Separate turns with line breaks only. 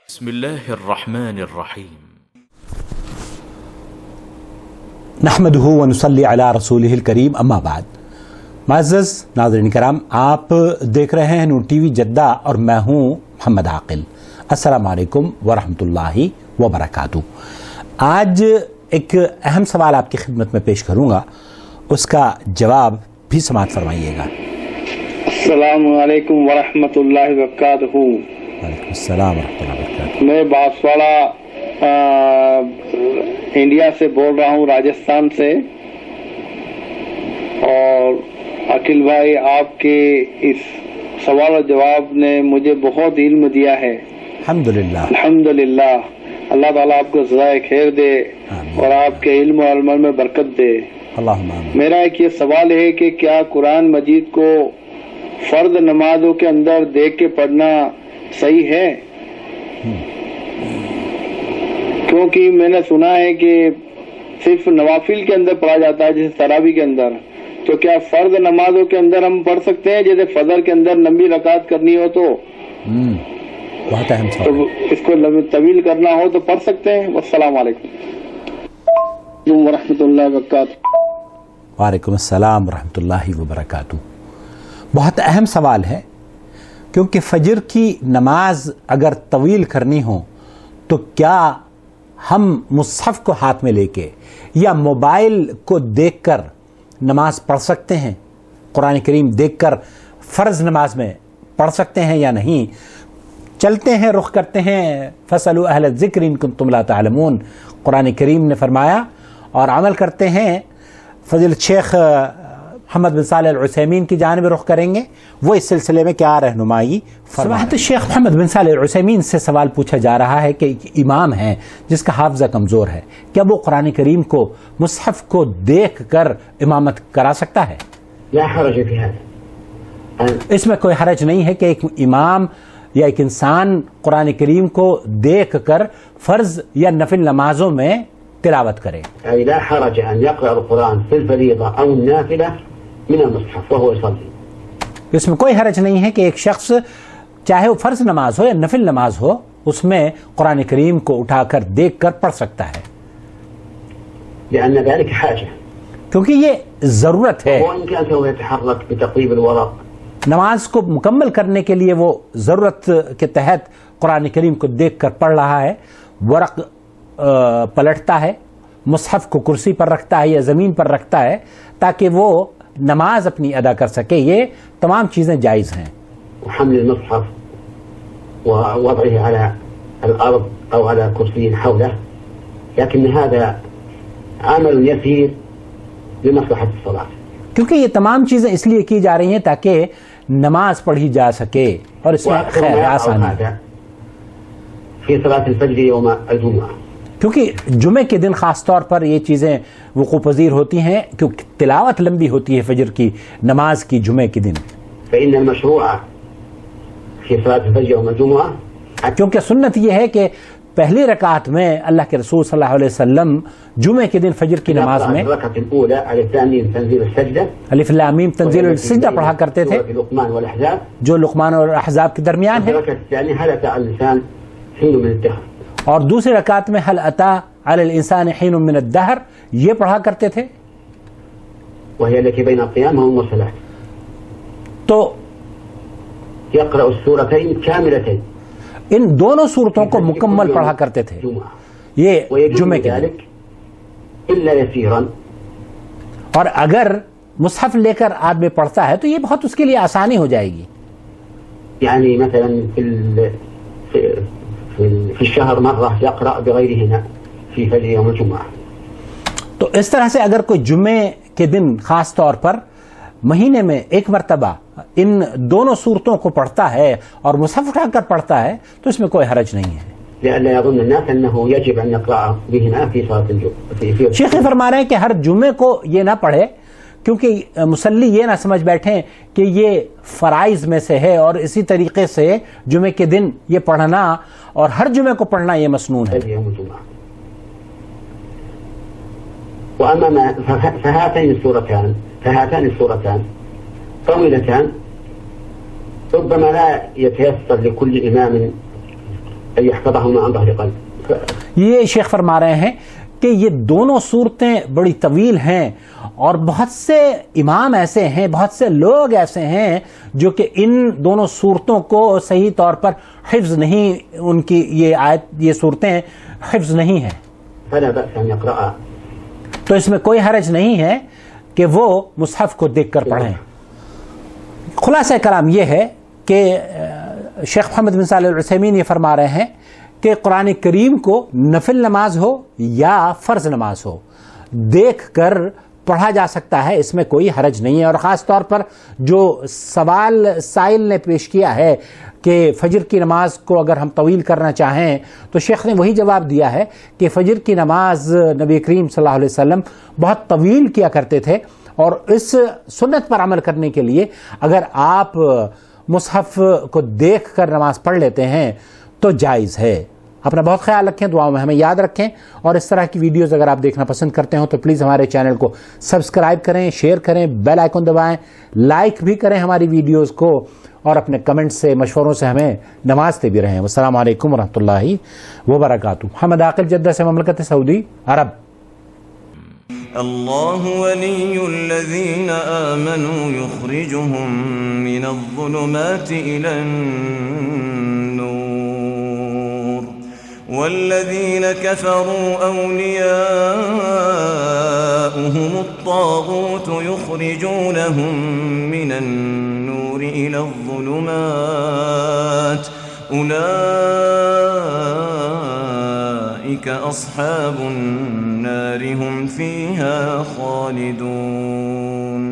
بسم الله الرحمن الرحیم
نحمدہ ونصلی علی رسولہ الکریم اما بعد. معزز ناظرین کرام، آپ دیکھ رہے ہیں نون ٹی وی جدہ اور میں ہوں محمد عاقل. السلام علیکم ورحمۃ اللہ وبرکاتہ. آج ایک اہم سوال آپ کی خدمت میں پیش کروں گا، اس کا جواب بھی سماعت فرمائیے گا.
السلام علیکم ورحمۃ اللہ وبرکاتہ.
وعلیکم السلام ورحمۃ اللہ وبرکاتہ.
میں باسواڑہ انڈیا سے بول رہا ہوں، راجستھان سے. اور عاقل بھائی، آپ کے اس سوال و جواب نے مجھے بہت علم دیا ہے.
الحمدللہ
الحمدللہ. اللہ تعالیٰ آپ کو جزائے خیر دے اور آپ کے علم و عمل میں برکت دے.
اللہم آمین.
میرا ایک یہ سوال ہے کہ کیا قرآن مجید کو فرض نمازوں کے اندر دیکھ کے پڑھنا صحیح ہے؟ کیونکہ میں نے سنا ہے کہ صرف نوافل کے اندر پڑھا جاتا ہے، جیسے تراویح کے اندر. تو کیا فرض نمازوں کے اندر ہم پڑھ سکتے ہیں؟ جیسے فجر کے اندر لمبی رکعت کرنی ہو تو
بہت اہم
تو
سوال.
اس کو طویل کرنا ہو تو پڑھ سکتے ہیں. السلام علیکم ورحمۃ اللہ وبرکاتہ.
وعلیکم السلام ورحمۃ اللہ وبرکاتہ. بہت اہم سوال ہے، کیونکہ فجر کی نماز اگر طویل کرنی ہو تو کیا ہم مصحف کو ہاتھ میں لے کے یا موبائل کو دیکھ کر نماز پڑھ سکتے ہیں؟ قرآن کریم دیکھ کر فرض نماز میں پڑھ سکتے ہیں یا نہیں؟ چلتے ہیں، رخ کرتے ہیں فَاسْأَلُوا أَهْلَ الذِّكْرِ إِن كُنتُمْ لَا تَعْلَمُونَ. قرآن کریم نے فرمایا اور عمل کرتے ہیں. فضیلت شیخ محمد بن صالح العثیمین کی جانب رخ کریں گے، وہ اس سلسلے میں کیا رہنمائی فرمائیں. سماحت شیخ محمد بن صالح العثیمین سے سوال پوچھا جا رہا ہے کہ ایک امام ہے جس کا حافظہ کمزور ہے، کیا وہ قرآن کریم کو مصحف کو دیکھ کر امامت کرا سکتا ہے؟
لا حرج في هذا.
اس میں کوئی حرج نہیں ہے کہ ایک امام یا ایک انسان قرآن کریم کو دیکھ کر فرض یا نفل نمازوں میں تلاوت کرے.
أي لا حرج أن يقرأ القرآن في الفريضة أو النافلة من المصحف وهو يصلي.
اس میں کوئی حرج نہیں ہے کہ ایک شخص چاہے وہ فرض نماز ہو یا نفل نماز ہو، اس میں قرآن کریم کو اٹھا کر دیکھ کر پڑھ سکتا ہے،
لأن ذلك حاجة.
کیونکہ یہ ضرورت ہے.
وإن كان سوف يتحرك بتقريب الورق.
نماز کو مکمل کرنے کے لیے وہ ضرورت کے تحت قرآن کریم کو دیکھ کر پڑھ رہا ہے. ورق پلٹتا ہے، مصحف کو کرسی پر رکھتا ہے یا زمین پر رکھتا ہے تاکہ وہ نماز اپنی ادا کر سکے. یہ تمام چیزیں جائز ہیں.
وحمل المصحف ووضعه على الأرض أو على كرسي حوله، لكن هذا عمل يسير لمصلحة الصلاة.
کیونکہ یہ تمام چیزیں اس لیے کی جا رہی ہیں تاکہ نماز پڑھی جا سکے اور اس میں خیر آسانی ہے.
في صلاة الفجر يوم الجمعة.
کیونکہ جمعے کے دن خاص طور پر یہ چیزیں وقوع پذیر ہوتی ہیں، کیونکہ تلاوت لمبی ہوتی ہے فجر کی نماز کی جمعے کے دن.
فإن المشروع في صلاة الفجر يوم الجمعة.
کیونکہ سنت یہ ہے کہ پہلی رکعت میں اللہ کے رسول صلی اللہ علیہ وسلم جمعے کے دن فجر کی نماز میں
الركعة الأولى ألف لام ميم تنزيل السجدة،
الف لام میم تنزیل السجدہ پڑھا کرتے تھے،
سورة لقمان والأحزاب.
جو لقمان اور احزاب کے درمیان ہے.
الركعة الثانية هل أتى على الإنسان حين من الدهر.
اور دوسری رکعت میں هل أتى على الإنسان حين من الدهر یہ پڑھا کرتے تھے.
وهي التي بين القيام والمرسلات.
تو
يقرأ السورتين كاملتين.
ان دونوں صورتوں کو مکمل پڑھا کرتے تھے. یہ جمعے کے دن.
إلا يسيرا.
اور اگر مصحف لے کر آدمی پڑھتا ہے تو یہ بہت اس کے لیے آسانی ہو جائے گی.
يعني مثلا في الشهر مرة يقرأ بغيرهن في فجر يوم الجمعة.
تو اس طرح سے اگر کوئی جمعے کے دن خاص طور پر مہینے میں ایک مرتبہ ان دونوں صورتوں کو پڑھتا ہے اور مصحف اٹھا کر پڑھتا ہے تو اس میں کوئی حرج نہیں ہے.
لئلا يظن الناس أنه يجب أن يقرأ بهما في صلاة الجمعة.
شیخ فرما رہے ہیں کہ ہر جمعے کو یہ نہ پڑھے، کیونکہ مصلی یہ نہ سمجھ بیٹھیں کہ یہ فرائض میں سے ہے اور اسی طریقے سے جمعے کے دن یہ پڑھنا اور ہر جمعے کو پڑھنا یہ مسنون ہے.
وأما فهاتان السورتان طويلتان ربما لا يتيسر لكل إمام أن يحفظهما عن ظهر قلب.
یہ شیخ فرما رہے ہیں کہ یہ دونوں صورتیں بڑی طویل ہیں اور بہت سے امام ایسے ہیں، بہت سے لوگ ایسے ہیں جو کہ ان دونوں صورتوں کو صحیح طور پر حفظ نہیں، ان کی یہ صورتیں حفظ نہیں ہیں،
فلا بأس أن يقرأ.
تو اس میں کوئی حرج نہیں ہے کہ وہ مصحف کو دیکھ کر پڑھیں. خلاصہ کلام یہ ہے کہ شیخ محمد بن صالح العثیمین یہ فرما رہے ہیں کہ قرآن کریم کو نفل نماز ہو یا فرض نماز ہو دیکھ کر پڑھا جا سکتا ہے، اس میں کوئی حرج نہیں ہے. اور خاص طور پر جو سوال سائل نے پیش کیا ہے کہ فجر کی نماز کو اگر ہم طویل کرنا چاہیں تو شیخ نے وہی جواب دیا ہے کہ فجر کی نماز نبی کریم صلی اللہ علیہ وسلم بہت طویل کیا کرتے تھے، اور اس سنت پر عمل کرنے کے لیے اگر آپ مصحف کو دیکھ کر نماز پڑھ لیتے ہیں تو جائز ہے. اپنا بہت خیال رکھیں، دعاؤں میں ہمیں یاد رکھیں، اور اس طرح کی ویڈیوز اگر آپ دیکھنا پسند کرتے ہوں تو پلیز ہمارے چینل کو سبسکرائب کریں، شیئر کریں، بیل آئیکن دبائیں، لائک بھی کریں ہماری ویڈیوز کو، اور اپنے کمنٹ سے مشوروں سے ہمیں نوازتے بھی رہیں. والسلام علیکم ورحمۃ اللہ وبرکاتہ. محمد عاقل جدہ سے، مملکت سعودی عرب.
اللہ ولی الذین آمنوا یخرجهم من الظلمات إلى النور والذین كفروا أولیاؤهم الطاغوت یخرجونهم من النور إلى الظلمات أولئك أصحاب النار هم فيها خالدون.